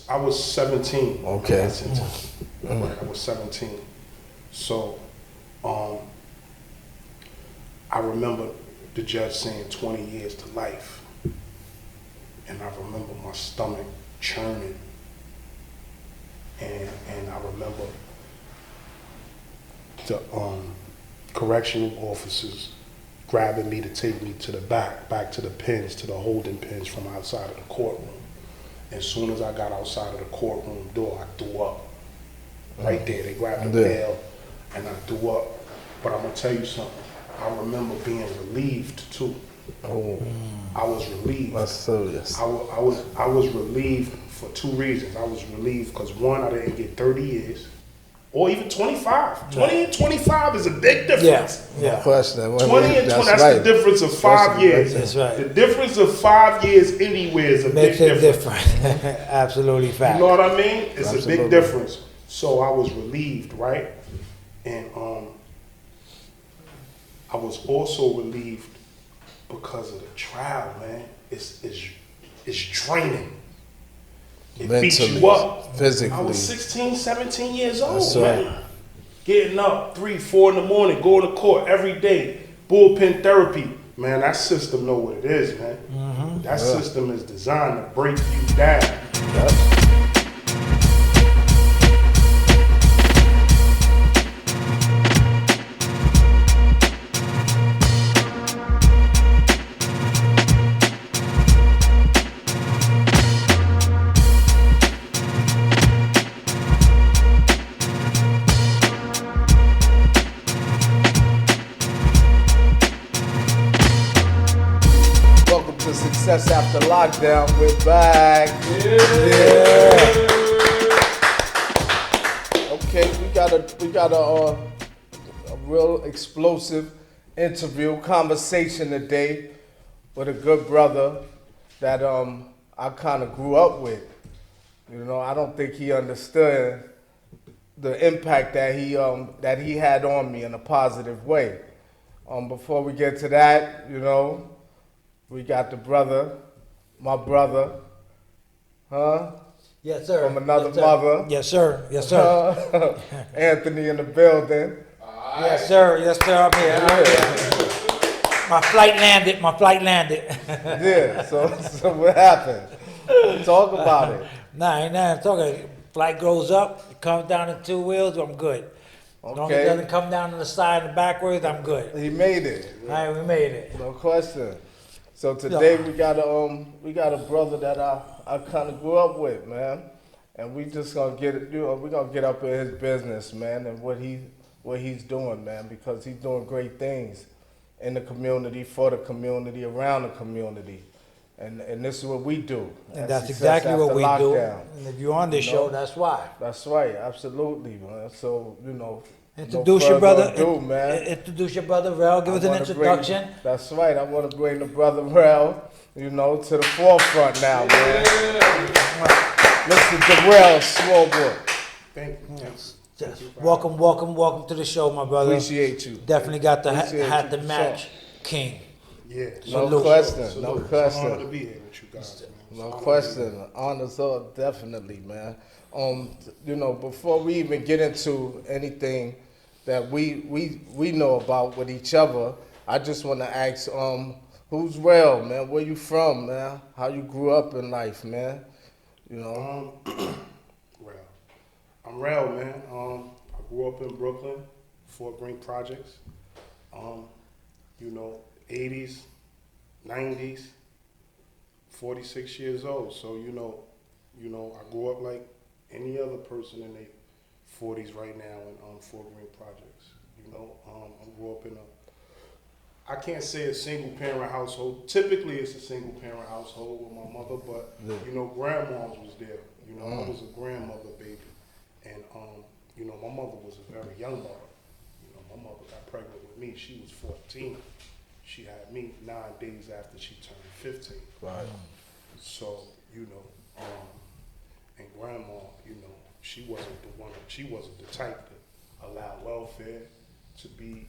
I was 17. Okay. Right, I was 17. So, I remember the judge saying 20 years to life. And I remember my stomach churning. And I remember the correctional officers grabbing me to take me to the back to the pens, to the holding pens from outside of the courtroom. As soon as I got outside of the courtroom door, I threw up. Right there, they grabbed the bell, and I threw up. But I'm gonna tell you something. I remember being relieved too. Oh, I was relieved. that's serious. I was relieved for two reasons. I was relieved because one, I didn't get 30 years, or even 25. 20 and 25 is a big difference. No question. 20 and 20, that's the difference of 5 years. That's right. The difference of 5 years anywhere is a Makes big it difference. different. Absolutely fact. You know what I mean? It's Absolutely. a big difference. So I was relieved, right? And I was also relieved because of the trial, man. It's draining. It beats Mentally, you up. physically. I was 16, 17 years old, That's man. right. Getting up 3, 4 in the morning, going to court every day, bullpen therapy. Man, that system know what it is, man. That system is designed to break you down. Welcome to Success After Lockdown. We're back. Okay, we got a real explosive interview conversation today with a good brother that I kind of grew up with. You know, I don't think he understood the impact that he had on me in a positive way. Before we get to that, you know, we got the brother, my brother, Yes, sir. from another Yes, sir. mother. Yes, sir. Yes, sir. Anthony in the building. Yes, sir. Yes, sir. I'm here. I'm here. My flight landed. My flight landed. Yeah, so what happened? Talk about it. Nah, ain't nothing talking. Flight goes up, it comes down in 2 wheels, I'm good. As long as it doesn't come down on the side and backwards, I'm good. He made it. All right, we made it. No question. So today we got a brother that I kind of grew up with, man, and we just gonna we're gonna get up in his business, man, and what he's doing, man, because he's doing great things in the community, for the community, around the community, and this is what we do. And at that's Success exactly what we After do. Lockdown. And if you're on this You know? show, that's why. That's right, absolutely, man. So Introduce no your brother. further ado, man. Introduce your brother, Rell. Give us an introduction. That's right. I want to bring the brother Rell, to the forefront now, man. Mr. Dorell Smallwood. Thank you. Yes. Welcome to the show, my brother. Appreciate you. Definitely got the Appreciate hat you to for match, King. Yeah. No Salute. question. No It's an honor to question. be here with you guys, man. No question. Honors are definitely, man. Before we even get into anything that we know about with each other, I just want to ask, who's Rell, man? Where you from, man? How you grew up in life, man? You know. Rell. I'm Rell, man. I grew up in Brooklyn, Fort Greene Projects. 80s, 90s, 46 years old. So I grew up like any other person in their 40s right now in Fort Greene Projects. I grew up in I can't say a single parent household. Typically it's a single parent household with my mother, but grandma's was there. I was a grandmother baby. And my mother was a very young mother. My mother got pregnant with me. She was 14. She had me 9 days after she turned 15. Right. So, and grandma, she wasn't the type to allow welfare to be,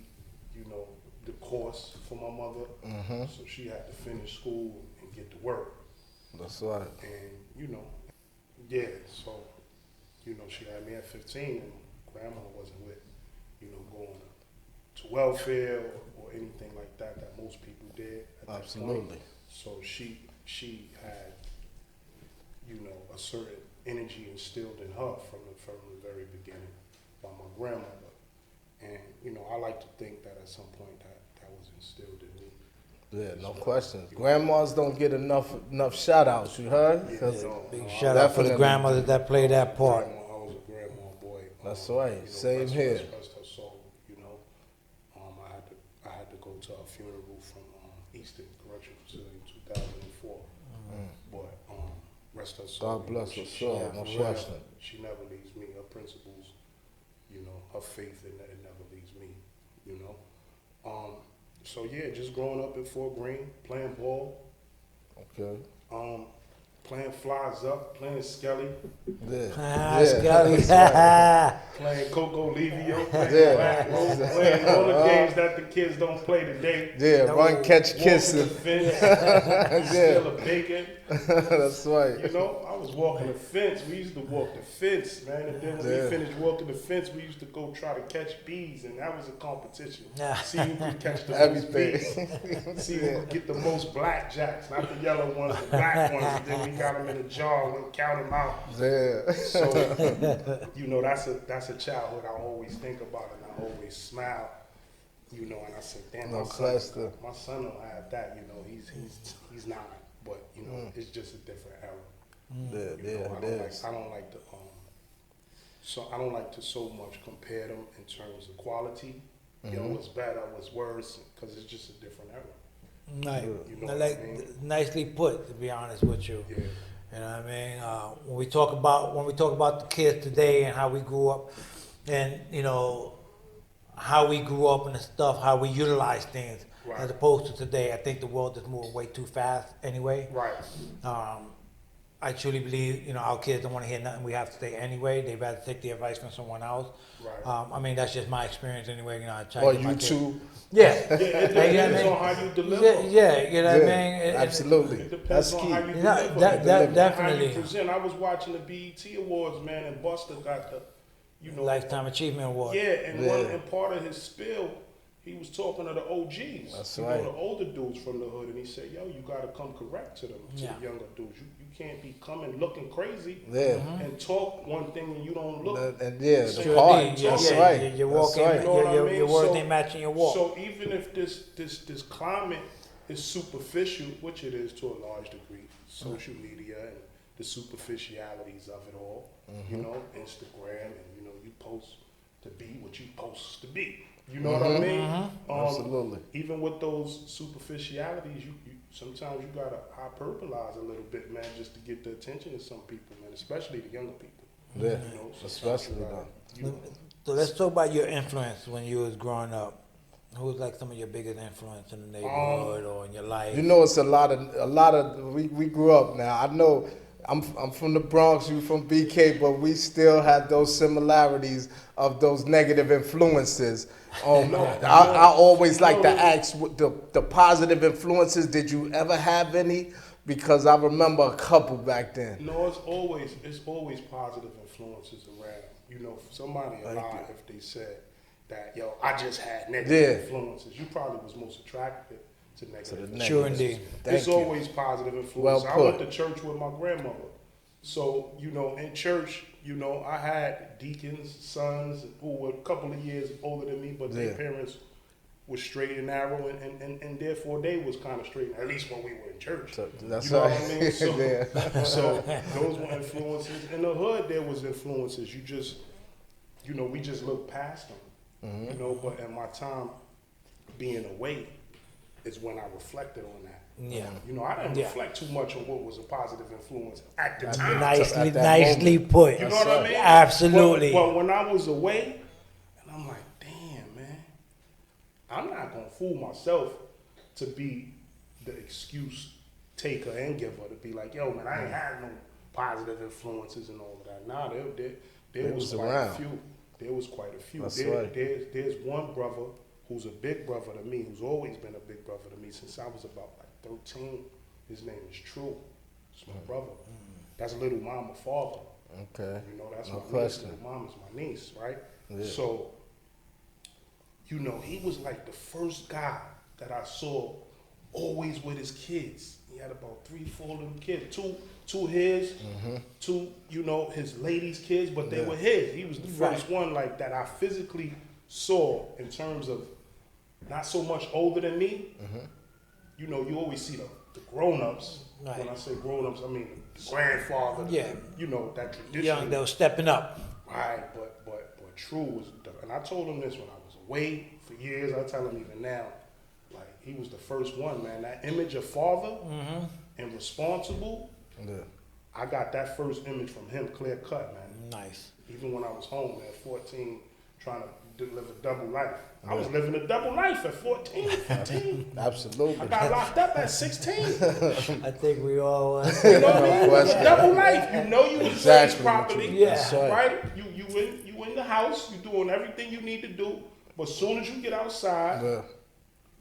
the course for my mother. So she had to finish school and get to work. That's right. And, Yeah, so, she had me at 15 and grandma wasn't with, going to welfare or anything like that most people did at that Absolutely. point. So she had, a certain energy instilled in her from the very beginning by my grandmother. And, I like to think that at some point that was instilled in me. Yeah, no question. Grandmas don't get enough shout outs, you heard? Yeah, 'Cause Big shout out for the grandmothers that play that part. I was a grandma boy. That's right. Same here. Rest her soul, I had to go to her funeral from Eastern Correctional Facility in 2004. But rest her soul. God bless her soul, no question. She never leaves me. Her principles, her faith in it never leaves me. So yeah, just growing up in Fort Greene, playing ball. Okay. Playing flies up, playing Skelly, Skelly. playing Coco Livio, playing Yeah. Black Rope, playing all the games that the kids don't play today. Yeah, run, catch, kiss. Walking the fence, steal a bacon. That's right. I was walking the fence. We used to walk the fence, man. And then when we finished walking the fence, we used to go try to catch bees, and that was a competition. See who could catch the most bees. See who could get the most blackjacks, not the yellow ones, the black ones. And then we got them in a jar and we count them out. Yeah. So, that's a childhood I always think about, and I always smile. And I said, damn, No my question. son don't have that. He's not. But it's just a different era. I don't like to I don't like to so much compare them in terms of quality. What's better, what's worse, because it's just a different era. Right. What I mean? Nicely put, to be honest with you. Yeah. You know what I mean? When we talk about the kids today and how we grew up, and how we grew up and the stuff, how we utilize things, Right. as opposed to today, I think the world is moving way too fast anyway. Right. I truly believe, our kids don't want to hear nothing we have to say anyway. They'd rather take the advice from someone else. Right. That's just my experience anyway. I try Or to get my kids. YouTube. Yeah. It depends on how you deliver. Yeah, you know what I mean? Absolutely. It depends That's on key. how you Yeah, deliver. definitely. How you present. I was watching the BET Awards, man, and Buster got the, Lifetime Achievement Award. Yeah, and part of his spiel, he was talking to the OGs. That's the right. older dudes from the hood, and he said, "Yo, you got to come correct to them, to the younger dudes. You can't be coming looking crazy and talk one thing and you don't look." The part. That's right. You're walking. That's right. Your words ain't matching your walk. So even if this climate is superficial, which it is to a large degree, social media and the superficialities of it all, Instagram, and you post to be what you post to be. You know what I mean? Absolutely. Even with those superficialities, you sometimes you gotta hyperbolize a little bit, man, just to get the attention of some people, man, especially the younger people. Yeah, especially So let's talk about your influence when you was growing up. Who was like some of your biggest influence in the neighborhood or in your life? It's a lot of we grew up now. I know I'm from the Bronx, you from BK, but we still have those similarities of those negative influences. I always like to ask the positive influences. Did you ever have any? Because I remember a couple back then. No, it's always positive influences around. Somebody alive, if they said that, yo, I just had negative influences, you probably was most attracted to negative influences. Sure, indeed. It's always positive influence. I went to church with my grandmother. So, in church, I had deacons, sons who were a couple of years older than me, but their parents were straight and narrow, and therefore they was kind of straight, at least when we were in church. So, that's what right. I mean? So those were influences. In the hood, there was influences. You just, we just looked past them. But at my time being away is when I reflected on that. Yeah. I didn't reflect too much on what was a positive influence at the time. Nicely put. You know what I mean? Absolutely. But when I was away, and I'm like, damn, man, I'm not going to fool myself to be the excuse taker and giver, to be like, yo, man, I ain't had no positive influences and all of that. Nah, there was quite a few. There was quite a few. There's one brother who's a big brother to me, who's always been a big brother to me since I was about 13. His name is True. It's my brother. that's little mama father. Okay. You know, that's No my niece. question. Little mama's my niece, right? Yeah. So, you know, he was like the first guy that I saw always with his kids. He had about 3-4 little kids, two his, two, you know, his ladies' kids, but they were his. He was the first one like that I physically saw in terms of not so much older than me. You know, you always see the grown-ups. Right. When I say grown-ups, I mean the grandfather. Yeah. You know, that tradition. Young, they were stepping up. Right, but True was, and I told him this when I was away for years. I tell him even now, like he was the first one, man. That image of father and responsible. Yeah. I got that first image from him, clear cut, man. Nice. Even when I was home at 14, trying to live a double life. I was living a double life at 14, 15. Absolutely. I got locked up at 16. I think we all. You know what I mean? It was a double life. You know you was raised properly. Yeah. That's right. Right? You in the house, you doing everything you need to do, but as soon as you get outside, Yeah.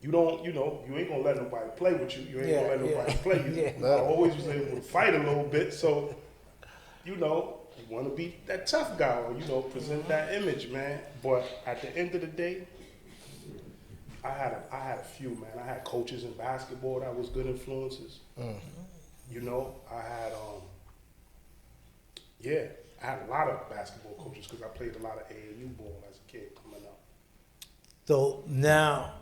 you don't, you know, you ain't gonna let nobody play with you. You ain't gonna let nobody play you. Yeah. I always was able to fight a little bit, so you know, you wanna be that tough guy or, you know, present that image, man. But at the end of the day, I had a few, man. I had coaches in basketball that was good influences. You know, I had I had a lot of basketball coaches because I played a lot of AAU ball as a kid coming up. So now,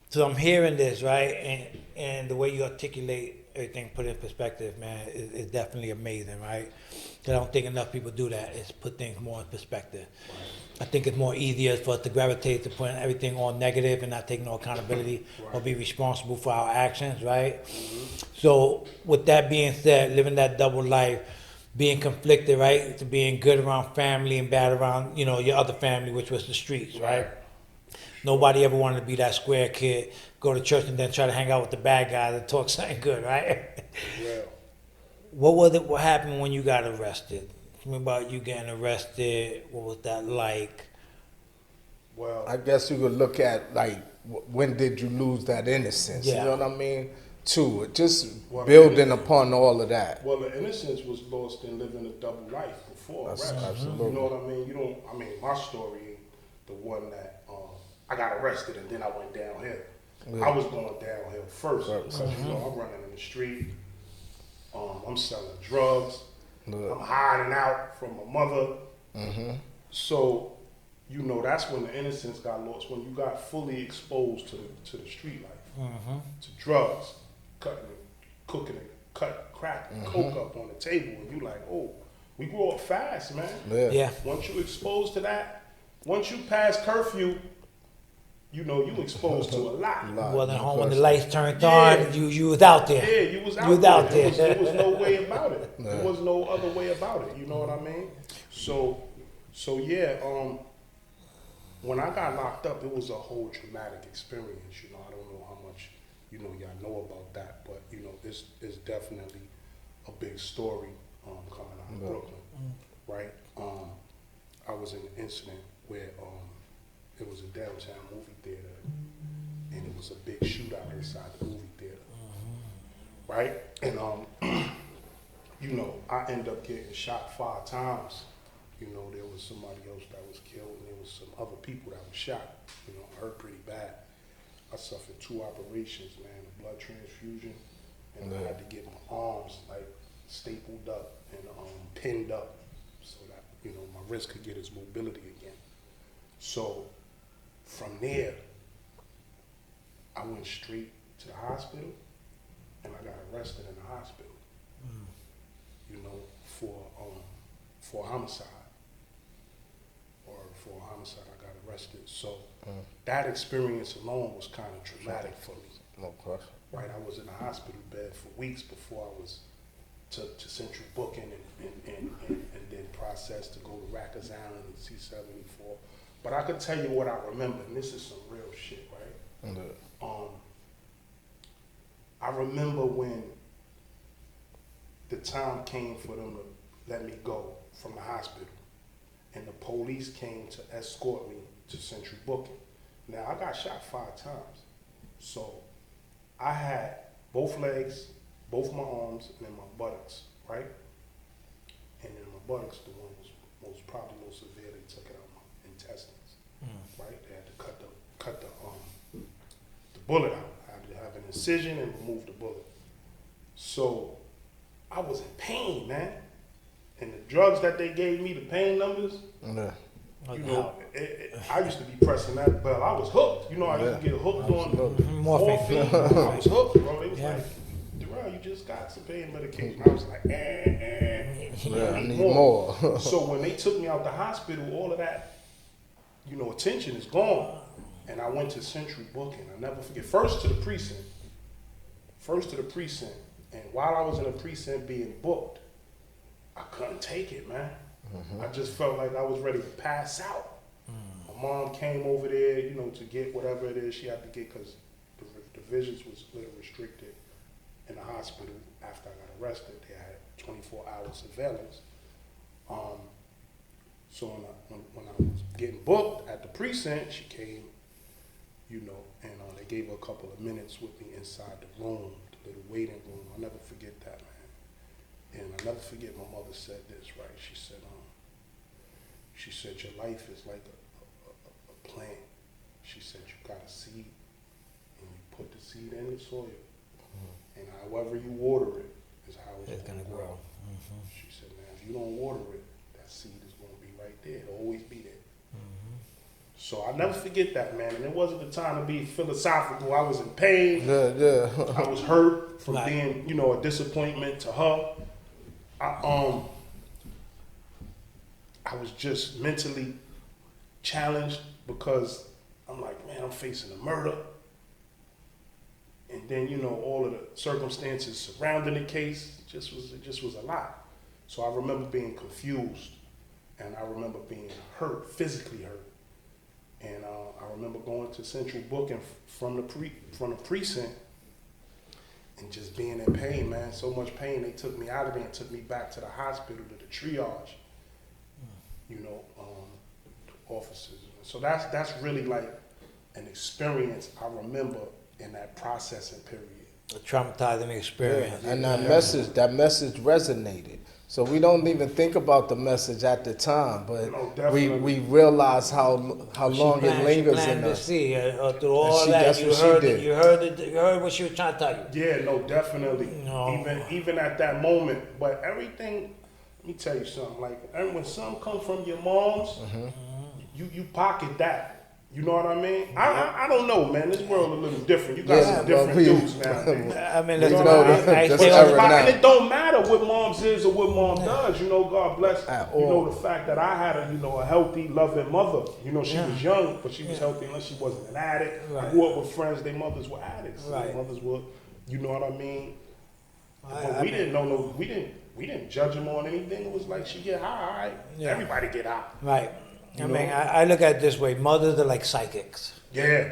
so I'm hearing this, right? And the way you articulate everything, put it in perspective, man, is definitely amazing, right? 'Cause I don't think enough people do that, is put things more in perspective. I think it's more easier for us to gravitate to putting everything on negative and not taking no accountability or be responsible for our actions, right? So with that being said, living that double life, being conflicted, right? To being good around family and bad around, you know, your other family, which was the streets, right? Nobody ever wanted to be that square kid, go to church and then try to hang out with the bad guys and talk something good, right? Yeah. What happened when you got arrested? Tell me about you getting arrested. What was that like? Well, I guess you could look at like when did you lose that innocence? Yeah. You know what I mean? Too, just Well, building upon all of that. well, the innocence was lost in living a double life before That's arrest. absolutely. You know what I mean? You don't. I mean, my story ain't the one that I got arrested and then I went downhill. Yeah. I was going downhill first Right. because you know I'm running in the street. I'm selling drugs. Yeah. I'm hiding out from my mother. So, you know, that's when the innocence got lost. When you got fully exposed to the street life, to drugs, cooking, cut crack, and coke up on the table, and you like, oh, we grew up fast, man. Yeah. Once you exposed to that, once you pass curfew, you know you exposed to a lot. Wasn't home when the question. lights turned Yeah. on. You was out there. Yeah, you was out You was there. out there. There was no way about it. There was no other way about it. You know what I mean? So yeah. When I got locked up, it was a whole traumatic experience. You know, I don't know how much y'all know about that, but you know, it's definitely a big story coming out of Brooklyn, right? I was in an incident where it was a downtown movie theater, and it was a big shootout inside the movie theater, right? And you know, I ended up getting shot 5 times. You know, there was somebody else that was killed, and there was some other people that were shot. You know, I hurt pretty bad. I suffered 2 operations, man, a blood transfusion, and I had to get my arms like stapled up and pinned up so that, you know, my wrist could get its mobility again. So from there, I went straight to the hospital, and I got arrested in the hospital. You know, for homicide. For homicide, I got arrested. So that experience alone was kind of traumatic for me. No question. Right, I was in a hospital bed for weeks before I was to central booking and then processed to go to Rikers Island and C-74. But I could tell you what I remember, and this is some real shit, right? I remember when the time came for them to let me go from the hospital, and the police came to escort me to central booking. Now, I got shot 5 times. So I had both legs, both my arms, and then my buttocks, right? and then my buttocks, the one was probably most severe. They took it out my intestines, right? They had to cut the bullet out. I had to have an incision and remove the bullet. So I was in pain, man. And the drugs that they gave me, the pain numbers, you know, I used to be pressing that bell. I was hooked. You know, I used to get hooked on morphine. I was hooked, bro. They was like, Dorell, you just got some pain medication. I was like, I need more. So when they took me out the hospital, all of that, you know, attention is gone. And I went to central booking. I never forget. First to the precinct. And while I was in the precinct being booked, I couldn't take it, man. I just felt like I was ready to pass out. My mom came over there, you know, to get whatever it is she had to get because the visits was a little restricted in the hospital after I got arrested. They had 24-hour surveillance. So when I was getting booked at the precinct, she came, you know, and they gave her a couple of minutes with me inside the room, the little waiting room. I'll never forget that, man. And I'll never forget my mother said this, right? She said, your life is like a plant. She said, you got a seed, and you put the seed in the soil, and however you water it is how it's going to grow. She said, now, if you don't water it, that seed is going to be right there. It'll always be there. So I'll never forget that, man. And it wasn't the time to be philosophical. I was in pain. I was hurt from being, you know, a disappointment to her. I was just mentally challenged because I'm like, man, I'm facing a murder. And then, you know, all of the circumstances surrounding the case, it just was a lot. So I remember being confused, and I remember being hurt, physically hurt. And I remember going to central booking from the precinct and just being in pain, man. So much pain. They took me out of there and took me back to the hospital, to the triage, you know, officers. So that's really like an experience I remember in that processing period. A traumatizing experience. And that message resonated. So we don't even think about the message at the time, but we realize how long it lingers in us. Through all that, you heard what she was trying to tell you. Yeah, no, definitely. No. Even at that moment, but everything. Let me tell you something. Like when something comes from your mom's, you pocket that. You know what I mean? I don't know, man. This world a little different. You got some different dudes now. I mean, you know and it don't matter what mom's is or what mom does. You know, God bless. You know, the fact that I had a healthy, loving mother. You know, she was young, but she was healthy unless she wasn't an addict. I grew up with friends. Their mothers were addicts. Their mothers were, you know what I mean? But we didn't know. We didn't judge them on anything. It was like she get high. All right, everybody get high. Right. I mean, I look at it this way. Mothers are like psychics. Yeah.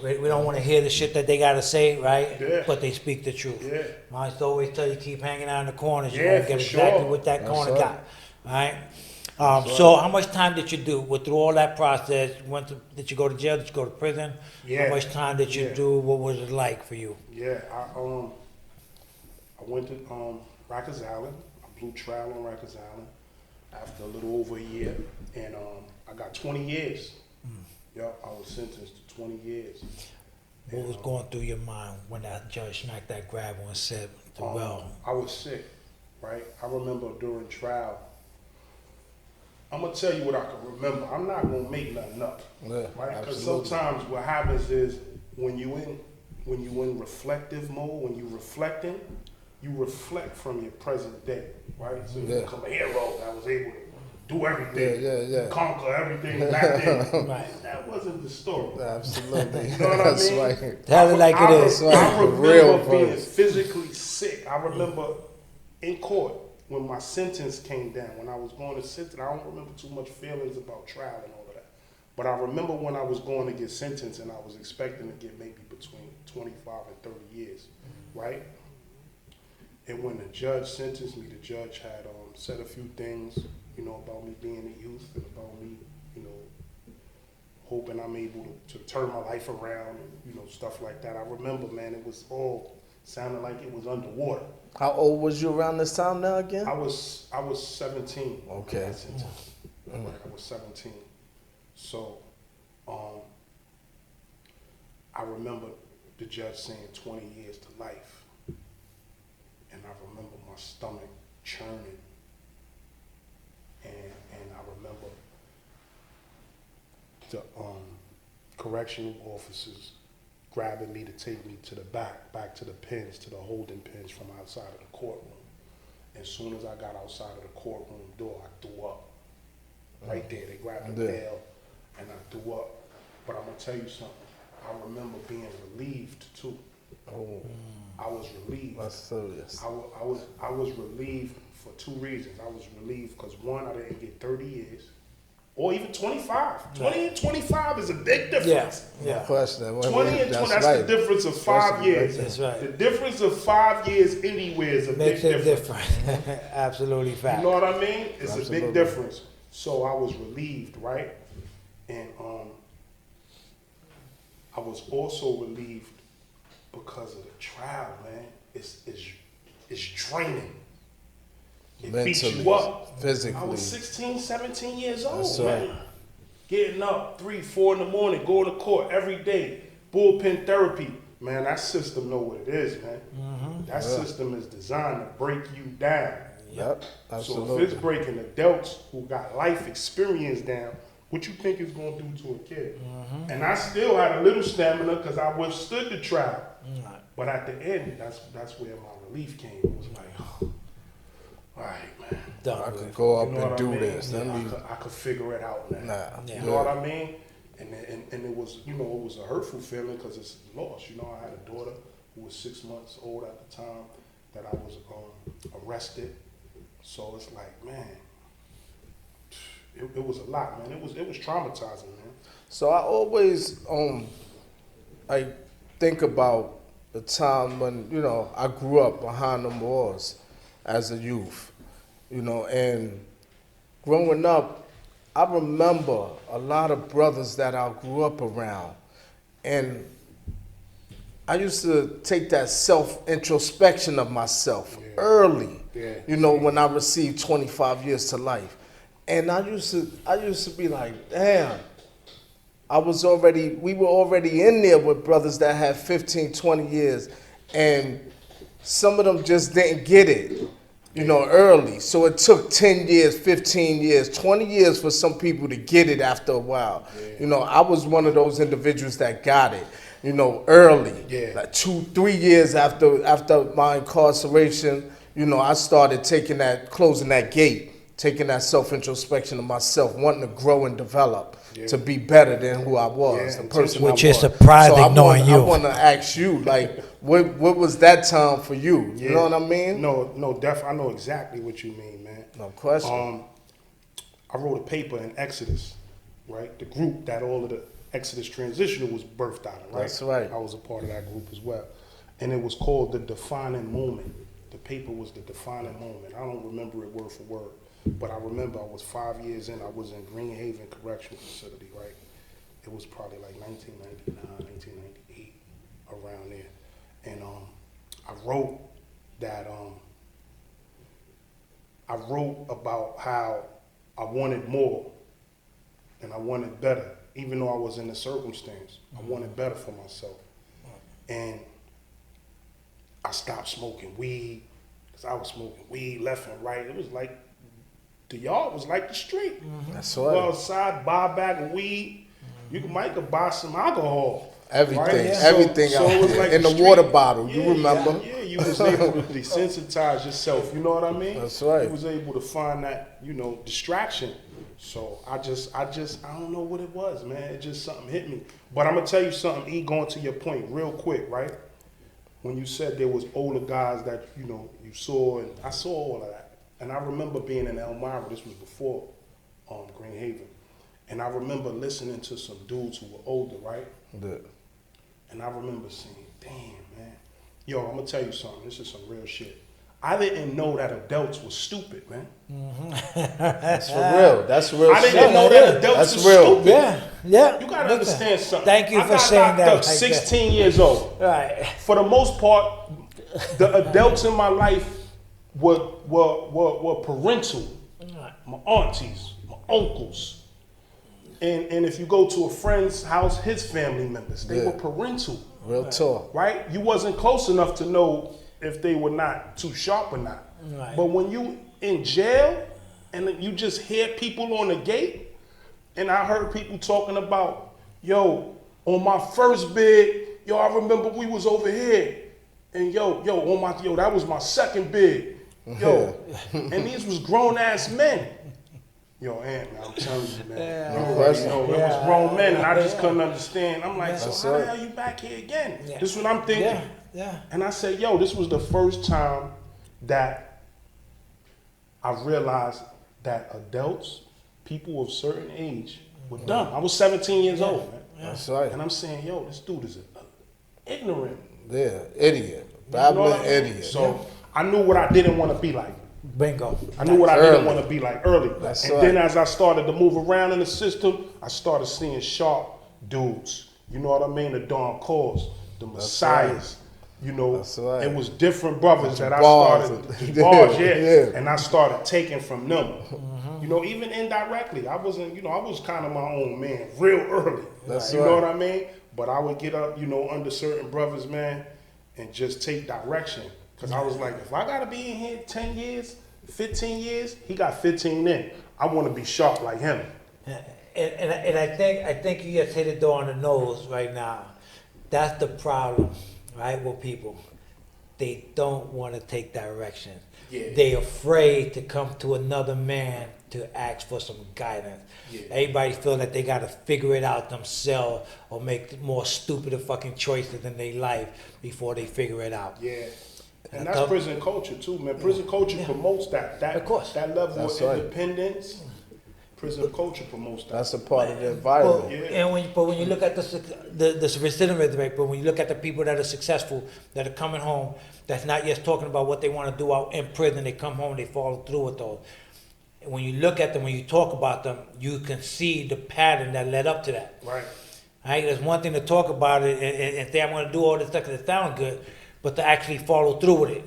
We don't want to hear the shit that they got to say, right? Yeah. But they speak the truth. Yeah. I used to always tell you, keep hanging out in the corners. You won't get exactly what that corner got. All right? So how much time did you do through all that process? Did you go to jail? Did you go to prison? Yeah. How much time did you do? What was it like for you? Yeah. I went to Rikers Island. I blew trial on Rikers Island after a little over a year. And I got 20 years. I was sentenced to 20 years. What was going through your mind when that judge smacked that gavel and said, Dorell? I was sick, right? I remember during trial, I'm going to tell you what I can remember. I'm not going to make nothing up, right? Because sometimes what happens is when you in reflective mode, when you're reflecting, you reflect from your present day, right? So you become a hero that was able to do everything, conquer everything back then. Right. That wasn't the story. Absolutely. You know what I mean? Right. Tell it like it is. I remember being physically sick. I remember in court when my sentence came down, when I was going to sentence, I don't remember too much feelings about trial and all of that. But I remember when I was going to get sentenced and I was expecting to get maybe between 25 and 30 years, right? And when the judge sentenced me, the judge had said a few things, you know, about me being a youth and about me, you know, hoping I'm able to turn my life around and, you know, stuff like that. I remember, man, it was all sounded like it was underwater. How old was you around this time now again? I was 17. Okay. I was 17. So, I remember the judge saying 20 years to life. And I remember my stomach churning. And I remember the correctional officers grabbing me to take me to the back to the pens, to the holding pens from outside of the courtroom. As soon as I got outside of the courtroom door, I threw up. Right there, they grabbed the bell, and I threw up. But I'm gonna tell you something. I remember being relieved too. Oh, I was relieved. that's serious. I was relieved for two reasons. I was relieved because one, I didn't get 30 years, or even 25. 20 and 25 is a big difference. Yeah. No question. 20 and 20, that's the difference of 5 years. That's right. The difference of 5 years anywhere is a Makes big it difference. different. Absolutely fact. You know what I mean? It's a Absolutely. big difference. So I was relieved, right? And I was also relieved because of the trial, man. It's draining. It beats Mentally, you up. physically. I was 16, 17 years old, That's man. right. Getting up 3, 4 in the morning, going to court every day, bullpen therapy. Man, that system know what it is, man. That system is designed to break you down. Yep, So absolutely. if it's breaking adults who got life experience down, what you think it's going to do to a kid? And I still had a little stamina because I withstood the trial. But at the end, that's where my relief came. It was like, all right, man. Done I with. could go up You know and what do I mean? this. Yeah, Let me, I could figure it out now. nah. Yeah. You know what I mean? And it was, it was a hurtful feeling because it's loss. You know, I had a daughter who was 6 months old at the time that I was arrested. So it's like, man, it was a lot, man. It was traumatizing, man. So I always I think about the time when, I grew up behind them walls as a youth, and growing up, I remember a lot of brothers that I grew up around, and I used to take that self-introspection of myself early, when I received 25 years to life. And I used to be like, damn, we were already in there with brothers that had 15, 20 years, and some of them just didn't get it, early. So it took 10 years, 15 years, 20 years for some people to get it after a while. I was one of those individuals that got it, early. Yeah. Like 2-3 years after my incarceration, I started closing that gate, taking that self-introspection of myself, wanting to grow and develop, to be better than who I was, the person Which I is was. surprising knowing you. I want to ask you, like, what was that time for you? You know what I mean? No, I know exactly what you mean, man. No question. I wrote a paper in Exodus, right? The group that all of the Exodus Transitional was birthed out of, right? That's right. I was a part of that group as well. And it was called The Defining Moment. The paper was The Defining Moment. I don't remember it word for word, but I remember I was 5 years in. I was in Green Haven Correctional Facility, right? It was probably like 1999, 1998, around there. And I wrote that, I wrote about how I wanted more and I wanted better. Even though I was in the circumstance, I wanted better for myself. And I stopped smoking weed, because I was smoking weed left and right. It was like, the yard was like the street. That's Go right. outside, buy a bag of weed. You might could buy some alcohol. Everything, right? everything So it was like in the street. water bottle. You Yeah, remember? Yeah, you was able to desensitize yourself. You know what I mean? That's right. You was able to find that, distraction. So I don't know what it was, man. It just something hit me. But I'm gonna tell you something, E, going to your point real quick, right? When you said there was older guys that, you saw, and I saw all of that. And I remember being in Elmira, this was before Green Haven. And I remember listening to some dudes who were older, right? Yeah. And I remember saying, damn, man. Yo, I'm gonna tell you something. This is some real shit. I didn't know that adults were stupid, man. That's for real. That's real I shit. didn't know that adults That's were real. stupid. Yeah. You gotta understand something. Thank you I for got saying locked that. up like 16 years old. that. Right. For the most part, the adults in my life were parental. My aunties, my uncles. And if you go to a friend's house, his family members, they were parental. Real talk. Right? You wasn't close enough to know if they were not too sharp or not. Right. But when you in jail and you just hear people on the gate, and I heard people talking about, yo, on my first bid, yo, I remember we was over here. And yo, that was my second bid. Yo, and these was grown ass men. Yo, Aunt, man, I'm telling you, man. It was grown men, and I just couldn't understand. I'm like, so how the hell you back here again? Yeah. This is what I'm thinking. Yeah. And I said, yo, this was the first time that I realized that adults, people of certain age, were dumb. I was 17 years old, man. That's right. And I'm saying, yo, this dude is ignorant. Yeah, idiot. Babbling idiot. So I knew what I didn't want to be like. Bingo. I knew what I didn't want to be like early. That's and then as I started to move around in the system, I started seeing sharp dudes. You know what I mean? The Don Cores, the Messiahs. You know, it was different brothers that I started, and I started taking from them. You know, even indirectly, I wasn't, I was kind of my own man real early. You know what I mean? But I would get up, under certain brothers, man, and just take direction. Because I was like, if I got to be in here 10 years, 15 years, he got 15 in. I want to be sharp like him. And I think you just hit it on the nose right now. That's the problem, right, with people. They don't want to take direction. Yeah. They afraid to come to another man to ask for some guidance. Yeah. Everybody feel that they got to figure it out themselves or make more stupid fucking choices in their life before they figure it out. Yeah. And that's prison culture too, man. Prison culture promotes that of course. That level of independence. Prison culture promotes that. That's a part of the environment. And when you look at the recidivist rate, but when you look at the people that are successful, that are coming home, that's not just talking about what they want to do out in prison, they come home, they follow through with those. When you look at them, when you talk about them, you can see the pattern that led up to that. Right. Right? There's one thing to talk about it and say I'm going to do all this stuff because it sounds good, but to actually follow through with it.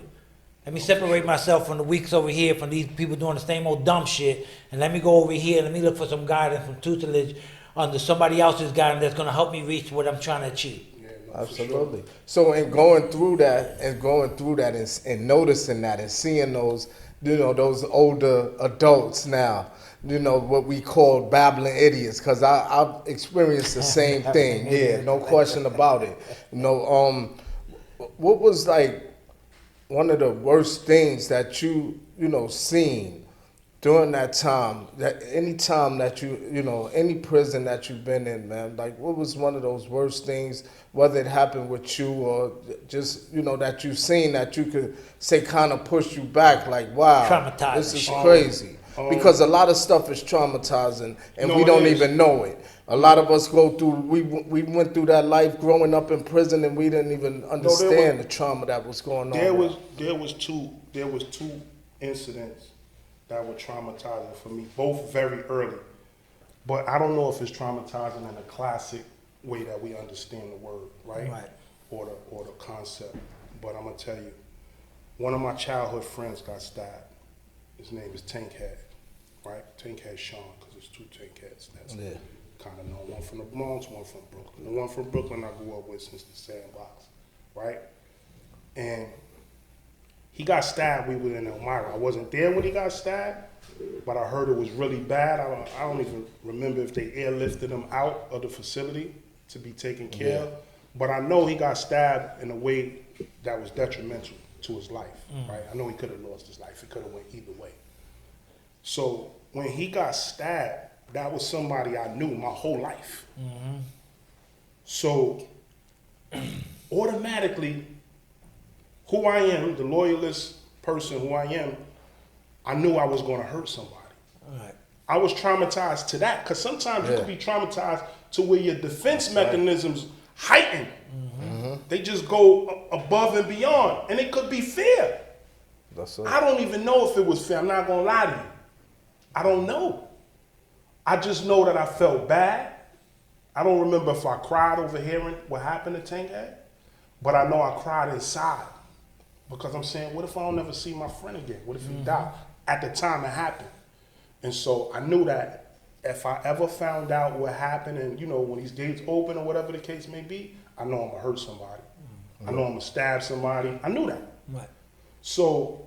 Let me separate myself from the weeks over here, from these people doing the same old dumb shit, and let me go over here and let me look for some guidance from tutelage under somebody else's guidance that's going to help me reach what I'm trying to achieve. Yeah, absolutely. Sure. So in going through that and noticing that and seeing those, those older adults now, what we call babbling idiots, because I've experienced the same thing. Yeah, no question about it. What was like one of the worst things that you seen during that time, that any time that any prison that you've been in, man, like what was one of those worst things, whether it happened with you or just, that you've seen that you could say kind of pushed you back, like, wow, traumatizing. This is crazy. Because a lot of stuff is traumatizing and we don't even know it. A lot of us go through, we went through that life growing up in prison and we didn't even understand the trauma that was going on. There was two incidents that were traumatizing for me, both very early. But I don't know if it's traumatizing in a classic way that we understand the word, right? Or the concept. But I'm gonna tell you, one of my childhood friends got stabbed. His name is Tankhead, right? Tankhead Sean, because there's two Tankheads. That's kind of known. One from the Bronx, one from Brooklyn. The one from Brooklyn I grew up with since the sandbox, right? And he got stabbed. We were in Elmira. I wasn't there when he got stabbed, but I heard it was really bad. I don't even remember if they airlifted him out of the facility to be taken care of. But I know he got stabbed in a way that was detrimental to his life, right? I know he could have lost his life. It could have went either way. So when he got stabbed, that was somebody I knew my whole life. So automatically, who I am, the loyalist person who I am, I knew I was going to hurt somebody. I was traumatized to that, because sometimes you could be traumatized to where your defense mechanisms heighten. They just go above and beyond, and it could be fear. I don't even know if it was fear. I'm not going to lie to you. I don't know. I just know that I felt bad. I don't remember if I cried over hearing what happened to Tankhead, but I know I cried inside. Because I'm saying, what if I don't ever see my friend again? What if he died? At the time it happened. And so I knew that if I ever found out what happened and, you know, when these gates open or whatever the case may be, I know I'm going to hurt somebody. I know I'm going to stab somebody. I knew that. Right. So,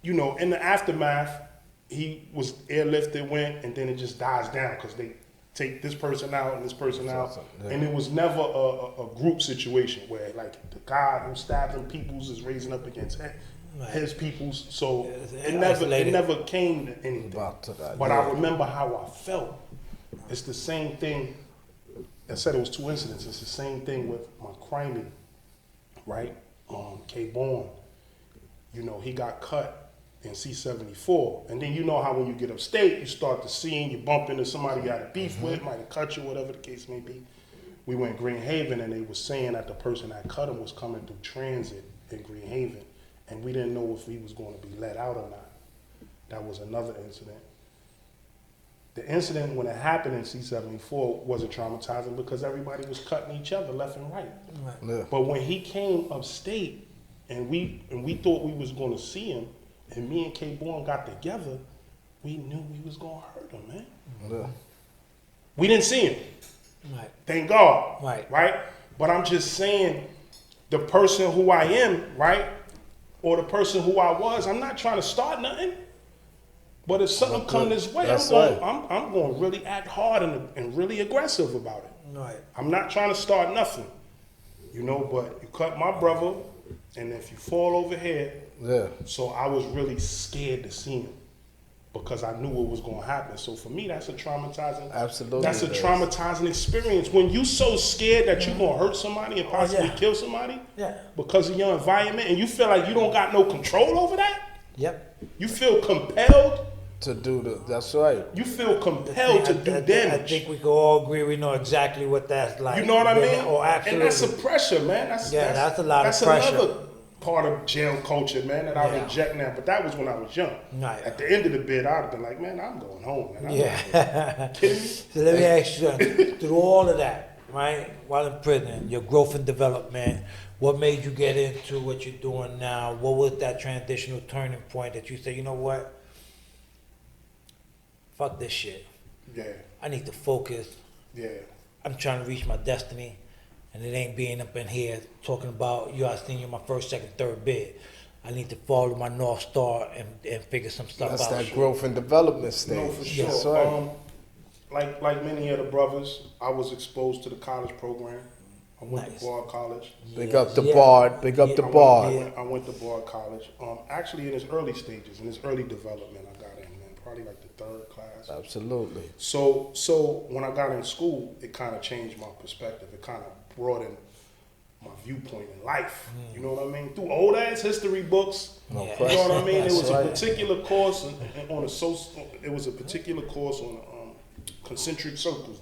you know, in the aftermath, he was airlifted, went, and then it just dies down because they take this person out and this person out. Yeah. And it was never a group situation where, like, the guy who stabbed him peoples is raising up against his peoples. So it never came to anything. But I remember how I felt. It's the same thing. I said it was 2 incidents. It's the same thing with my crimey, right? K-Born. You know, he got cut in C-74. And then you know how when you get upstate, you start to see and you bump into somebody you got a beef with, might have cut you, whatever the case may be. We went Green Haven and they were saying that the person that cut him was coming through transit in Green Haven. And we didn't know if he was going to be let out or not. That was another incident. The incident when it happened in C-74 wasn't traumatizing because everybody was cutting each other left and right. Yeah. But when he came upstate and we thought we was going to see him, and me and K-Born got together, we knew we was going to hurt him, man. Yeah. We didn't see him. Right. Thank God. Right. Right? But I'm just saying, the person who I am, right, or the person who I was, I'm not trying to start nothing. But if something come this way, I'm going to really act hard and really aggressive about it. Right. I'm not trying to start nothing, you know, but you cut my brother, and if you fall over here, so I was really scared to see him because I knew what was going to happen. So for me, that's a traumatizing. Absolutely. That's a traumatizing experience. When you so scared that you're going to hurt somebody and possibly kill somebody because of your environment, and you feel like you don't got no control over that. Yep. You feel compelled to do that's right. You feel compelled to do damage. I think we can all agree we know exactly what that's like. You know what I mean? Oh, absolutely. And that's a pressure, man. That's a lot of pressure. That's another part of jail culture, man, that I reject now. But that was when I was young. Right. At the end of the bid, I'd have been like, man, I'm going home. Man. Kidding me? So let me ask you, through all of that, right, while in prison, your growth and development, what made you get into what you're doing now? What was that transitional turning point that you said, you know what? Fuck this shit. Yeah. I need to focus. Yeah. I'm trying to reach my destiny, and it ain't being up in here talking about, I seen you in my first, second, third bid. I need to follow my North Star and figure some stuff out. That's that growth and development stage. No, for sure. That's right. Like many of the brothers, I was exposed to the college program. I went to Bard College. Big up the Bard. Big up the Bard. I went to Bard College. Actually, in its early stages, in its early development, I got in, man. Probably like the 3rd class. Absolutely. So when I got in school, it kind of changed my perspective. It kind of broadened my viewpoint in life. You know what I mean? Through old ass history books. You know what I mean? There was a particular course it was a particular course on concentric circles,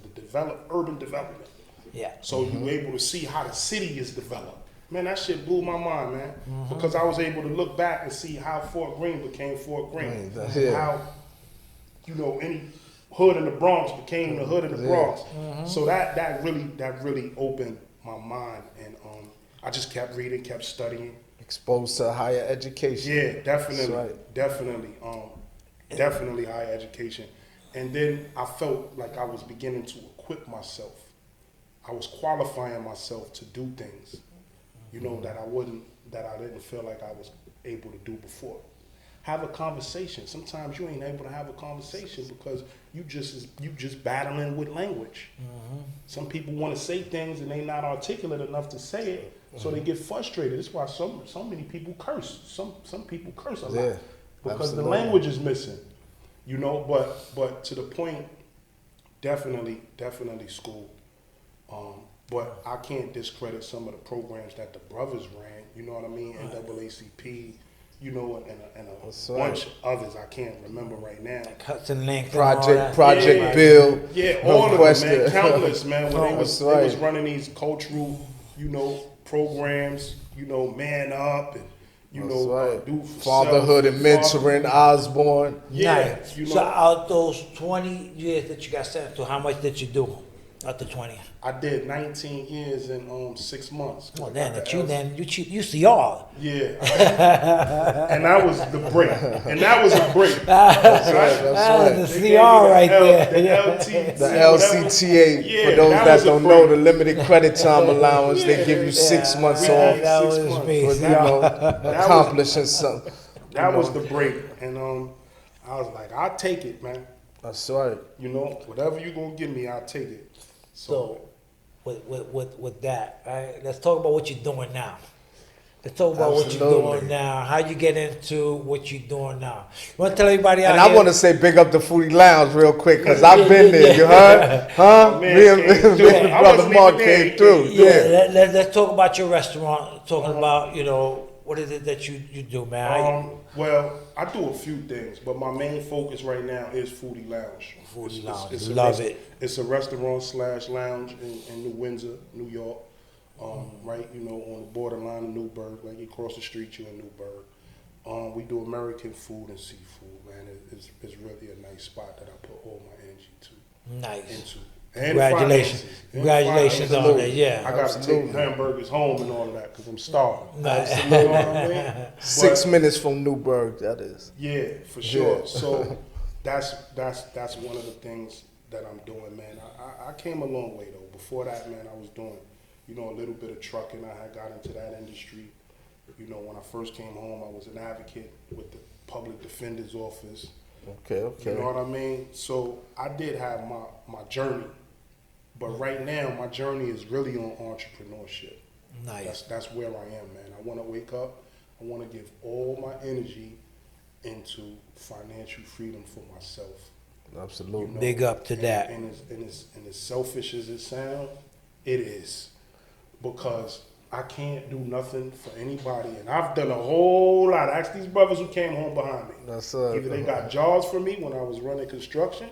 urban development. Yeah. So you were able to see how the city is developed. Man, that shit blew my mind, man. Because I was able to look back and see how Fort Greene became Fort Greene. How, any hood in the Bronx became the hood of the Bronx. So that really opened my mind, and I just kept reading, kept studying. Exposed to higher education. Yeah, definitely, definitely higher education. And then I felt like I was beginning to equip myself. I was qualifying myself to do things, that I didn't feel like I was able to do before. Have a conversation. Sometimes you ain't able to have a conversation because you just battling with language. Some people want to say things and they not articulate enough to say it, so they get frustrated. That's why so many people curse. Some people curse a lot because the language is missing. But to the point, definitely school. But I can't discredit some of the programs that the brothers ran. You know what I mean? NAACP. And a bunch of others I can't remember right now. Hudson Link, Project Bill. Yeah, all of them, man. Countless, man. When they was running these cultural, programs, Man Up and, do Fatherhood and Mentoring, Osborne. Yeah. So out those 20 years that you got sentenced to, how much did you do? Up to 20. I did 19 years in 6 months. Oh, I damn, got that the you L- then, you see all. Yeah. And that was the break. And that was a break. That's right. The They CR gave me the right L- there. The Yeah. LT, The whatever. LCTA, Yeah, for those that that was a don't know, the break. limited credit time allowance, they give you 6 Yeah, months we off did that 6 was months. me. for, CR. you know, was- accomplishing something. That was the break. And I was like, I'll take it, man. That's right. You know, whatever you gonna give me, I'll take it. So, with that, right? Let's talk about what you're doing now. Let's talk about what you're Absolutely. doing now. How you get into what you're doing now? You want to tell everybody out And here? I want to say big up the Foodie Lounge real quick, because I've been there, you heard? Huh? My man Me and came through. I Brother wasn't Mark even there. came through. Yeah, let's talk about your restaurant. Talking about, you know, what is it that you do, man? Well, I do a few things, but my main focus right now is Foodie Lounge. Foodie Lounge. a Love it. It's a restaurant/lounge in New Windsor, New York. Right, you know, on the borderline of Newburgh, like you cross the street, you're in Newburgh. We do American food and seafood, man. It's really a nice spot that I put all my energy Nice. into. Congratulations. Finances. Congratulations on that, yeah. I got to take hamburgers home and all of that because I'm starving. Nice. You know what I mean? 6 But- minutes from Newburgh, that is. Yeah, for sure. Yeah. So that's one of the things that I'm doing, man. I came a long way though. Before that, man, I was doing, you know, a little bit of trucking. I had got into that industry. You know, when I first came home, I was an advocate with the public defender's office. Okay, okay. You know what I mean? So I did have my journey, but right now my journey is really on entrepreneurship. Nice. That's where I am, man. I want to wake up. I want to give all my energy into financial freedom for myself. Absolutely. You know? Big up to that. And as selfish as it sounds, it is, because I can't do nothing for anybody, and I've done a whole lot. Ask these brothers who came home behind me. That's Either they got jobs for me when I was running construction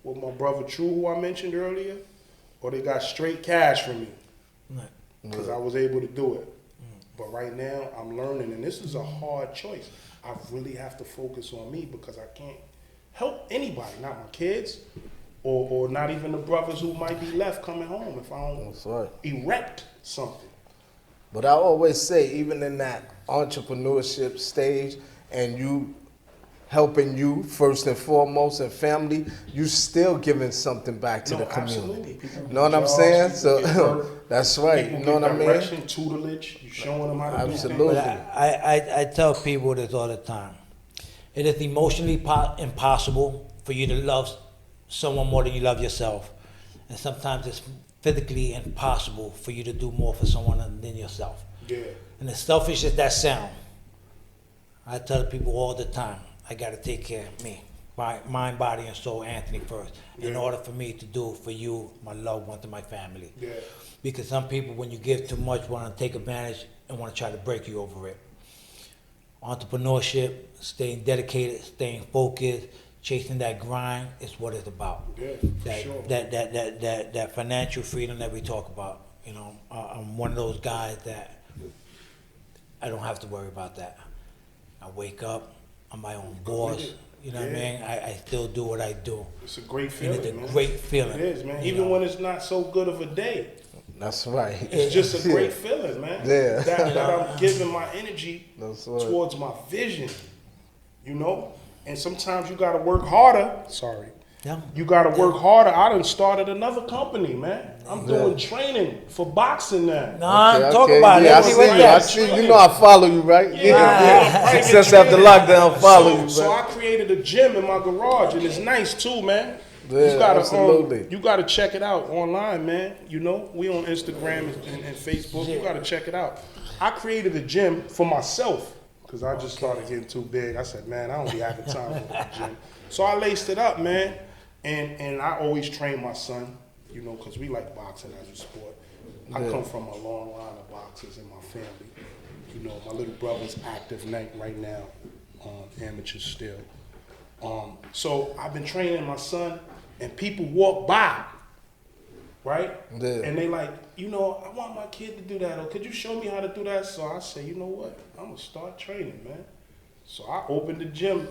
with my brother True, who I mentioned earlier, or they got straight cash from me because I was able to do it. But right now, I'm learning, and this is a hard choice. I really have to focus on me because I can't help anybody, not my kids, or not even the brothers who might be left coming home if I don't That's right. erect something. But I always say, even in that entrepreneurship stage, and you helping you first and foremost and family, you still giving something back to the community. Absolutely. People You know what get I'm jobs, saying? people get So work, that's right. people You know get what I mean? direction, tutelage, you showing them how to Absolutely. do But I tell people this all the time. It is emotionally impossible for you to love someone more than you love yourself. And sometimes it's physically impossible for you to do more for someone than yourself. things. Yeah. And as selfish as that sound, I tell people all the time, I got to take care of me, my mind, body, and soul, Anthony first, in Yeah. order for me to do for you, my loved ones, and my family. Yeah. Because some people, when you give too much, want to take advantage and want to try to break you over it. Entrepreneurship, staying dedicated, staying focused, chasing that grind is what it's about. Yeah, for That, sure. that financial freedom that we talk about. You know, I'm one of those guys that I don't have to worry about that. I wake up, I'm my own boss. it. You know what I Yeah. mean? I still do what I do. It's a great And feeling, it's a man. great feeling. It is, man. you Even know. when it's not so good of a day. That's right. It's just a great feeling, man. Yeah. That I'm giving my energy That's right. towards my vision, you know? And sometimes you gotta work harder. Sorry. Yeah. You gotta work harder. I done started another company, man. I'm doing training for boxing now. No, I'm Okay, talking okay. about it. Yeah, I Let's see see what you. I that. see you. Know I follow you, right? Yeah. Success after lockdown, follow you, So man. I created a gym in my garage, and it's nice too, man. Yeah, you gotta, absolutely. you gotta check it out online, man. You know, we on Instagram and Facebook. You gotta check it out. I created a gym for myself because I just started getting too big. I said, man, I don't be having time for the gym. So I laced it up, man. And I always train my son, you know, because we like boxing as a sport. I Yeah. come from a long line of boxers in my family. You know, my little brother's active right now, amateur still. So I've been training my son, and people walk by, right? Yeah. And they like, you know, I want my kid to do that, or could you show me how to do that? So I say, you know what? I'm gonna start training, man. So I opened the gym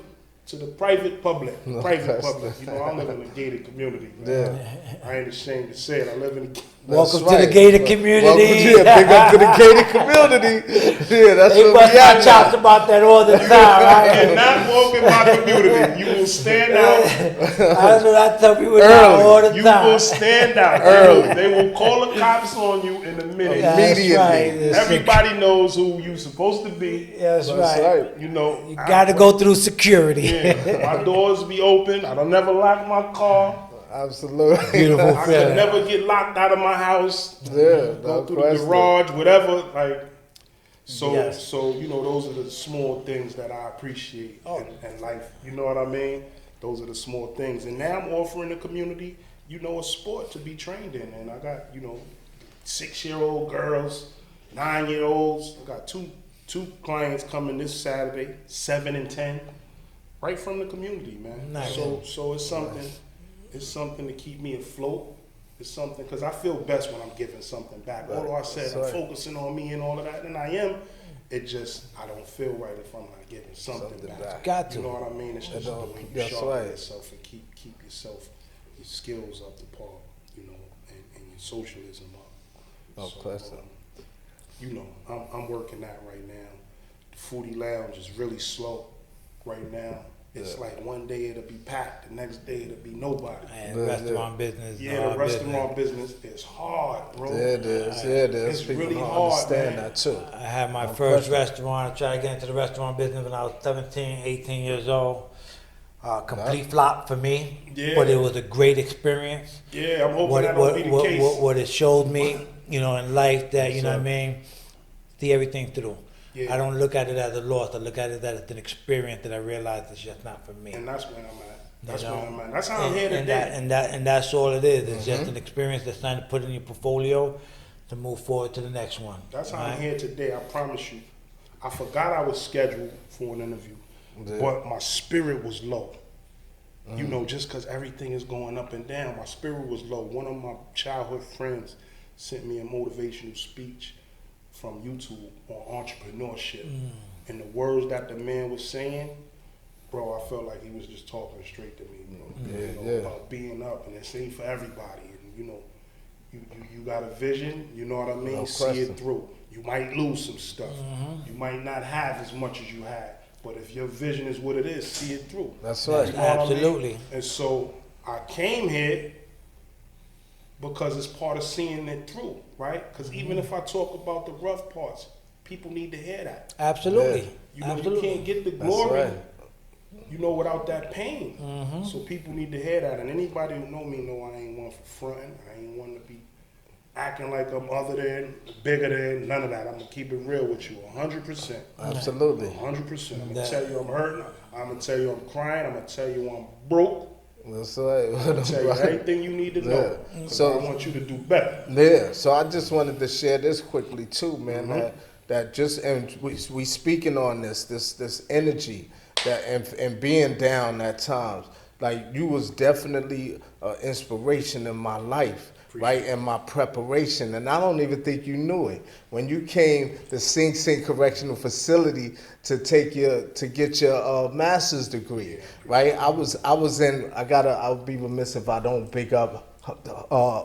to the private public. No, Private that's public. You know, I live in a gated community. Man. Yeah. I ain't ashamed to say it. I live in a Welcome That's to the right. gated community. Welcome, big up to the gated community. Yeah, that's They what bust we my at chops now. about that all the time, right? You're not walking my community. You will stand out. That's what I tell people now Early. all the You time. will stand out. Early. They will call the cops on you in a minute. That's Immediately. right. It's Everybody knows who you supposed to be. That's That's right. right. You know, You got to go through security. Yeah, my doors be open. I don't never lock my car. Absolutely. Beautiful I feeling. could never get locked out of my house. Yeah, Go no through question. the garage, whatever. Like, so, Yes. so you know, those are the small things that I appreciate in life. You know what I mean? Those are the small things. And now I'm offering the community, you know, a sport to be trained in. And I got, you know, 6-year-old girls, 9-year-olds. I got two clients coming this Saturday, 7 and 10, right from the community, man. Nice. So it's something. It's something to keep me afloat. It's something because I feel best when I'm giving something back. Right. Although I said That's I'm right. focusing on me and all of that, and I am. It just I don't feel right if I'm not giving something back. back. Got to. You know what I mean? It's just the way you That's sharpen right. yourself and keep yourself, your skills up to par. You know, and your socialism up. No question. You know, I'm working that right now. The Foodie Lounge is really slow right now. It's Yeah. like one day it'll be packed, the next day it'll be nobody. And Yeah, restaurant business. Yeah, the hard restaurant business is hard, bro. Yeah, it is. Yeah, it is. It's People really don't hard, understand man. that too. I had my No first question. restaurant. I tried to get into the restaurant business when I was 17, 18 years old. Complete flop for me, Yeah. but it was a great experience. Yeah, I'm hoping What, that what, don't be the what, case. what it showed me, you know, in life that, you know what I mean, see everything through. Yeah. I don't look at it as a loss. I look at it as an experience that I realized it's just not for me. And that's where I'm at. That's You where know? I'm at. That's how I'm here today. And that's all it is. It's just an experience that's time to put in your portfolio to move forward to the next one. That's how right? I'm here today. I promise you. I forgot I was scheduled for an interview, Yeah. but my spirit was low. You know, just because everything is going up and down, my spirit was low. One of my childhood friends sent me a motivational speech from YouTube on entrepreneurship. And the words that the man was saying, bro, I felt like he was just talking straight to me, bro. Yeah, You know, yeah. about being up, and it's ain't for everybody. And you know, you got a vision, you know what I mean? No See question. it through. You might lose some stuff. You might not have as much as you had. But if your vision is what it is, see it through. That's right. You know what I mean? Absolutely. And so I came here because it's part of seeing it through, right? Because even if I talk about the rough parts, people need to hear that. Absolutely. You know, Absolutely. you can't get the That's glory, right. you know, without that pain. So people need to hear that. And anybody who know me know I ain't one for fronting. I ain't one to be acting like I'm other than, bigger than, none of that. I'm going to keep it real with you, 100%. Absolutely. 100%. I'm going That- to tell you I'm hurting. I'm going to tell you I'm crying. I'm going to tell you I'm broke. That's right. I'm going to tell you everything you need to know. Yeah. 'Cause So- I want you to do better. Yeah, so I just wanted to share this quickly too, man. That just and we speaking on this energy that and being down at times. Like you was definitely an inspiration in my life, right? And my preparation, and I don't even think you knew it when you came to Sing Sing Correctional Facility to get your master's degree, right? I would be remiss if I don't big up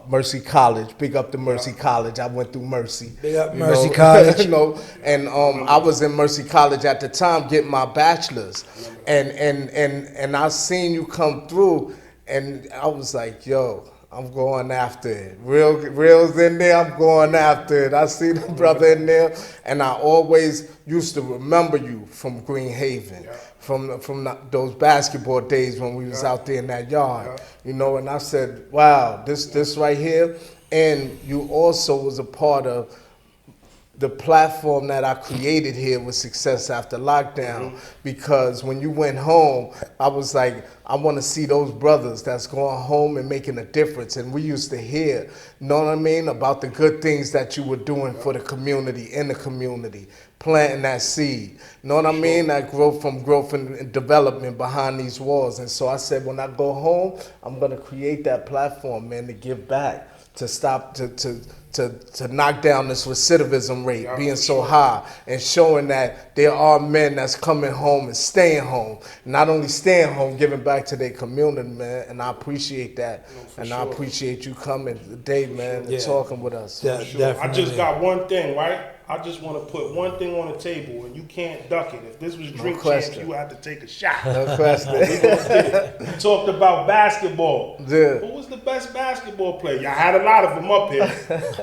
Mercy College. Big up to Mercy College. I went through Mercy. Big up you Mercy know? College. You know, and I was in Mercy College at the time getting my bachelor's, and I seen you come through, and I was like, yo, I'm going after it. Real's in there, I'm going after it. I see the brother in there, and I always used to remember you from Green Haven, from those basketball days when we was out there in that yard, you know, and I said, wow, this right here, and you also was a part of the platform that I created here with Success After Lockdown, because when you went home, I was like, I want to see those brothers that's going home and making a difference. And we used to hear, you know what I mean, about the good things that you were doing for the community, in the community, planting that seed. You know what I mean? That growth and development behind these walls. And so I said, when I go home, I'm going to create that platform, man, to give back. to stop to knock down this recidivism rate Yeah, being for so sure. high, and showing that there are men that's coming home and staying home, not only staying home, giving back to their community, man. And I appreciate that, No, for and I sure. appreciate you coming today, man, and Yeah. talking with us. Yeah. Sure. I Definitely. just got one thing, right? I just want to put one thing on the table, and you can't duck it. If this was Drink Champs, question. you had to take a shot. No question. We talked about basketball. Yeah. Who was the best basketball player? Y'all had a lot of them up here.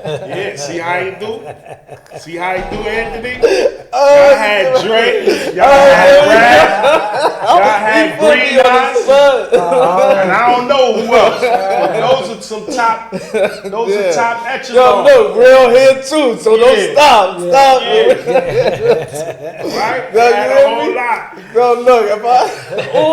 Yeah, see how he do? See how he do, Anthony? Y'all had Drake. Y'all had Brad. Y'all had Green Eyes. And I don't know who else. But those are some top. Those are top Yo, echelon. look, real here too, so don't Yeah. stop. Stop. Right? No, They had you a hear whole me? lot. No, look, if I.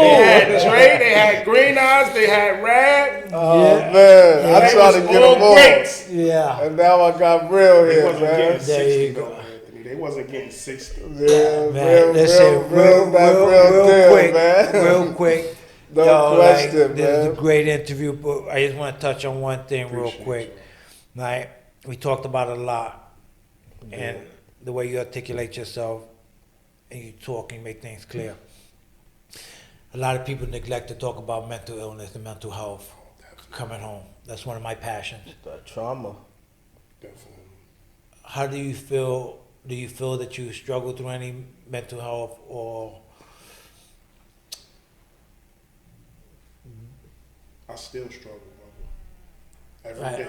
They had Dre, they had Green Eyes, they had Rad. Oh, Yeah. man. I They tried was to get all them all. greats. Yeah. And now I got real They here, wasn't man. getting There 60 you though, go. Anthony. They wasn't getting 60. Yeah, Man, listen, real deal, quick, man. real quick. No Yo, question, like, this is a man. great interview, but I just want to touch on one thing real Appreciate quick. Right, we talked about it a lot, and the way you articulate yourself, and you talk and make things clear. A lot of people neglect to talk about mental illness and mental health coming home. That's one of my passions. That trauma. Definitely. How do you feel? Do you feel that you struggle through any mental health, or I still struggle, brother. Every Right. day.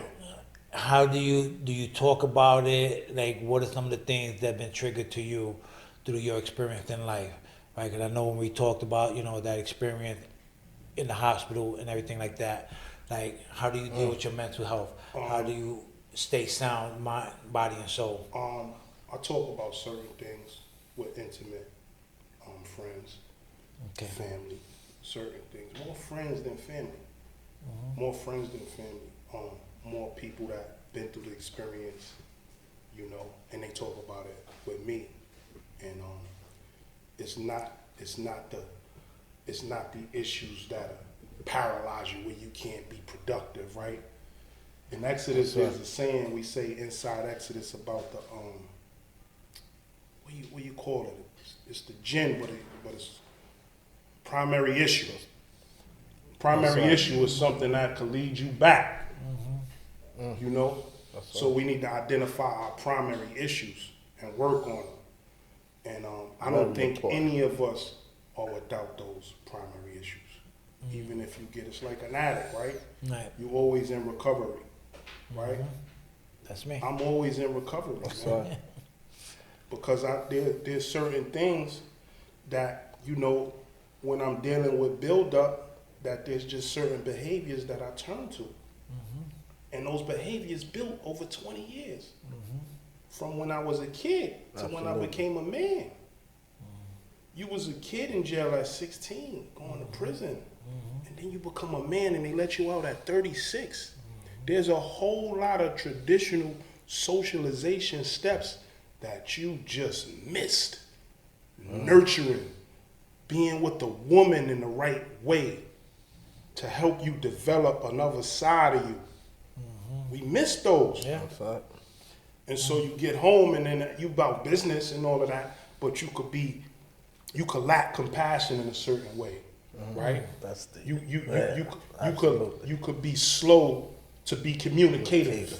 how do you talk about it? Like, what are some of the things that have been triggered to you through your experience in life? Right? Because I know when we talked about that experience in the hospital and everything like that. Like, how do you deal with your mental health? How do you stay sound, mind, body, and soul? I talk about certain things with intimate friends, Okay. family, certain things. More friends than family. More friends than family. More people that been through the experience, and they talk about it with me. And it's not the issues that paralyze you where you can't be productive, right? In Exodus, there's a saying we say inside Exodus about the what you call it? It's the jinn, but it's primary issue. Primary issue is something that could lead you back. So we need to identify our primary issues and work on them. And I don't think any of us are without those primary issues. Even if you it's like an addict, right? Right. You always in recovery, right? That's me. I'm always in recovery, man. Because there's certain things that, when I'm dealing with build-up, that there's just certain behaviors that I turn to. And those behaviors built over 20 years. From when I was a kid to when I became a man. You was a kid in jail at 16, going to prison. And then you become a man and they let you out at 36. There's a whole lot of traditional socialization steps that you just missed. Nurturing, being with the woman in the right way to help you develop another side of you. We miss those. Yeah. And so you get home and then you about business and all of that, but you could lack compassion in a certain way, right? That's the You could be slow to be communicative.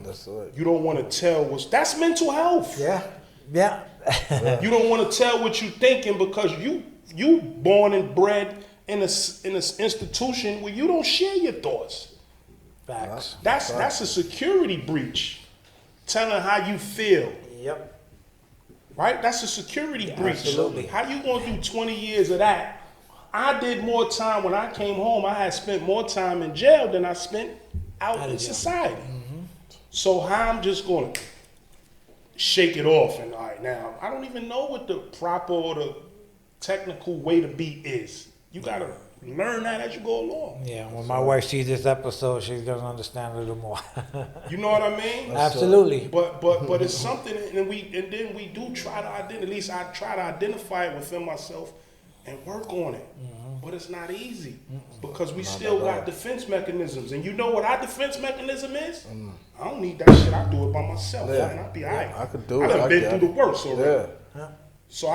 That's it. You don't want to tell that's mental health. Yeah. Yeah. You don't want to tell what you're thinking because you born and bred in a institution where you don't share your thoughts. Facts. That's a security breach. Telling how you feel. Yep. Right? That's a security breach. Absolutely. How you gonna do 20 years of that? I did more time when I came home. I had spent more time in jail than I spent out in society. So how I'm just gonna shake it off and all right now, I don't even know what the proper or the technical way to be is. You gotta learn that as you go along. Yeah. When my wife sees this episode, she's gonna understand a little more. You know what I mean? Absolutely. But it's something, and then we do try to at least I try to identify it within myself. and work on it. But it's not easy because we still got defense mechanisms. And you know what our defense mechanism is? I don't need that shit. I do it by myself. Yeah. Man. I'll be all right. I could do it. I done been get through the worst already. Yeah. So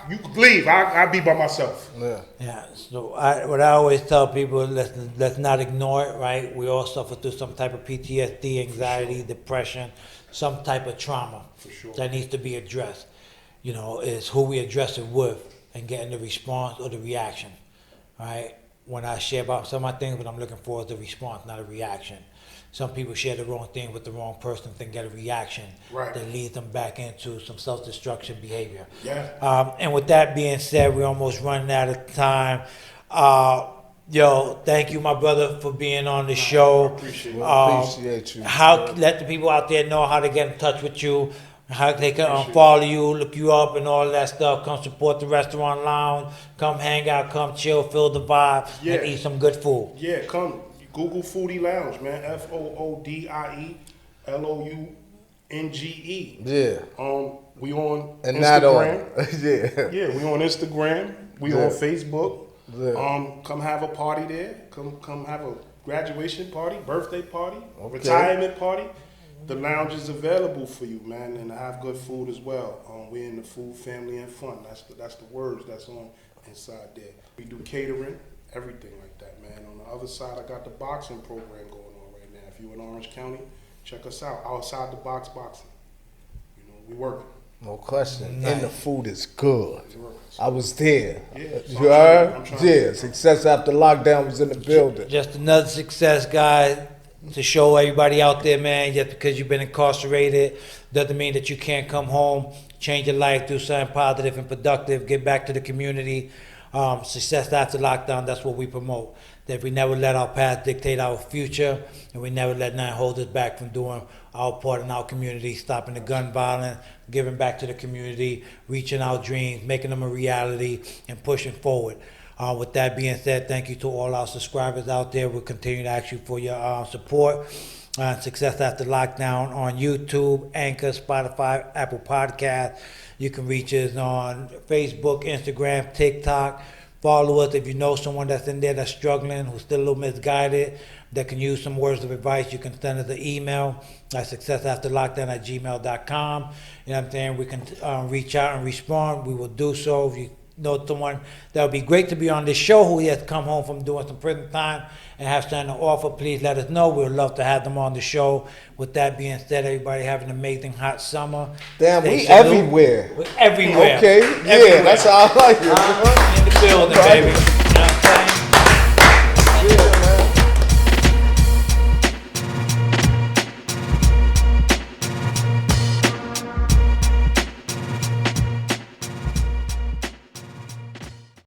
you can believe I'll be by myself. Yeah. Yeah. So what I always tell people, let's not ignore it, right? We all suffer through some type of PTSD, anxiety, depression, some type of trauma that needs to be addressed. You know, is who we address it with and getting the response or the reaction, right? When I share about some of my things, what I'm looking for is the response, not a reaction. Some people share the wrong thing with the wrong person, then get a reaction that leads them back into some self-destruction behavior. Yeah. And with that being said, we're almost running out of time. Yo, thank you, my brother, for being on the show. I appreciate it. Appreciate you. Let the people out there know how to get in touch with you, how they can follow you, look you up, and all that stuff. Come support the restaurant lounge. Come hang out. Come chill, feel the vibe, and eat some good food. Yeah, come. Google Foodie Lounge, man. FOODIELOUNGE. Yeah. We on And Instagram. not on. Yeah. We on Instagram. We on Facebook. Yeah. Come have a party there. Come have a graduation party, birthday party, Okay. retirement party. The lounge is available for you, man, and I have good food as well. We're in the food, family, and fun. That's the words that's on inside there. We do catering, everything like that, man. On the other side, I got the boxing program going on right now. If you're in Orange County, check us out. Outside the box boxing. You know, we working. No question. Nice. And the food is good. We working. I was there. Yeah, so You I'm heard? trying Yeah. Success After Lockdown was in the building. Just another success, guys, to show everybody out there, man. Just because you've been incarcerated doesn't mean that you can't come home, change your life, do something positive and productive, get back to the community. Success After Lockdown, that's what we promote. That we never let our past dictate our future, and we never let nothing hold us back from doing our part in our community, stopping the gun violence, giving back to the community, reaching our dreams, making them a reality, and pushing forward. With that being said, thank you to all our subscribers out there. We'll continue to ask you for your support. Success After Lockdown on YouTube, Anchor, Spotify, Apple Podcast. You can reach us on Facebook, Instagram, TikTok. Follow us if you know someone that's in there that's struggling, who's still a little misguided, that can use some words of advice. You can send us an email at successafterlockdown@gmail.com. You know what I'm saying? We can reach out and respond. We will do so. If you know someone that would be great to be on this show who has come home from doing some prison time and have something to offer, please let us know. We would love to have them on the show. With that being said, everybody have an amazing hot summer. Damn, Stay we safe. everywhere. We're everywhere. Okay. Everywhere. Yeah, that's how I like it. In the building, baby.